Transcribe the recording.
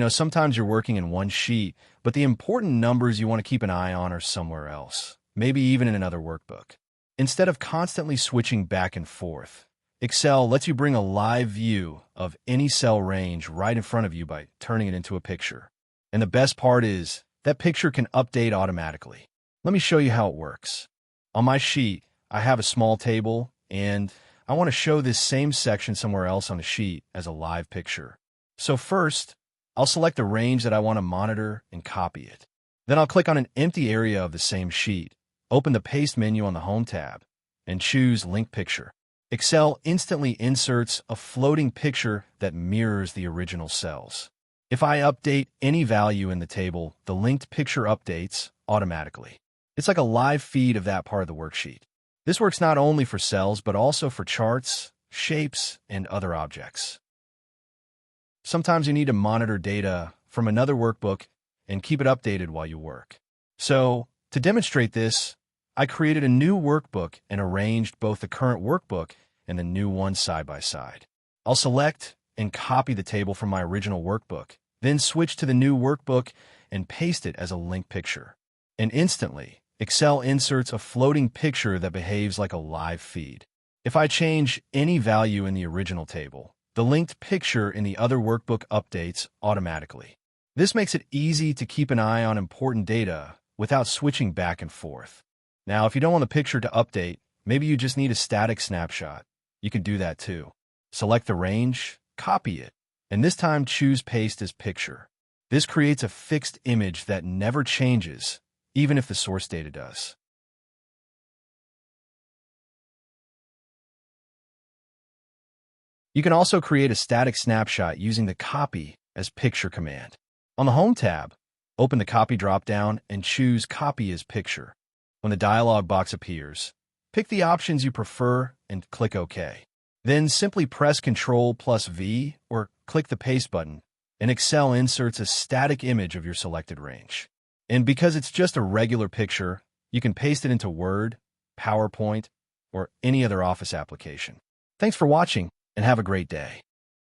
Sometimes you're working in one sheet, but the important numbers you want to keep an eye on are somewhere else, maybe even in another workbook. Instead of constantly switching back and forth, Excel lets you bring a live view of any cell range right in front of you by turning it into a picture. And the best part is, that picture can update automatically. Let me show you how it works. On my sheet, I have a small table, and I want to show this same section somewhere else on the sheet as a live picture. So first, I'll select the range that I want to monitor and copy it. Then I'll click on an empty area of the same sheet, open the Paste menu on the Home tab, and choose Link Picture. Excel instantly inserts a floating picture that mirrors the original cells. If I update any value in the table, the linked picture updates automatically. It's like a live feed of that part of the worksheet. This works not only for cells, but also for charts, shapes, and other objects. Sometimes you need to monitor data from another workbook and keep it updated while you work. So, to demonstrate this, I created a new workbook and arranged both the current workbook and the new one side by side. I'll select and copy the table from my original workbook, then switch to the new workbook and paste it as a link picture. And instantly, Excel inserts a floating picture that behaves like a live feed. If I change any value in the original table, the linked picture in the other workbook updates automatically. This makes it easy to keep an eye on important data without switching back and forth. Now, if you don't want the picture to update, maybe you just need a static snapshot. You can do that too. Select the range, copy it, and this time choose Paste as Picture. This creates a fixed image that never changes, even if the source data does. You can also create a static snapshot using the Copy as Picture command. On the Home tab, open the Copy dropdown and choose Copy as Picture. When the dialog box appears, pick the options you prefer and click OK. Then simply press Ctrl+V or click the Paste button, and Excel inserts a static image of your selected range. And because it's just a regular picture, you can paste it into Word, PowerPoint, or any other Office application. Thanks for watching, and have a great day.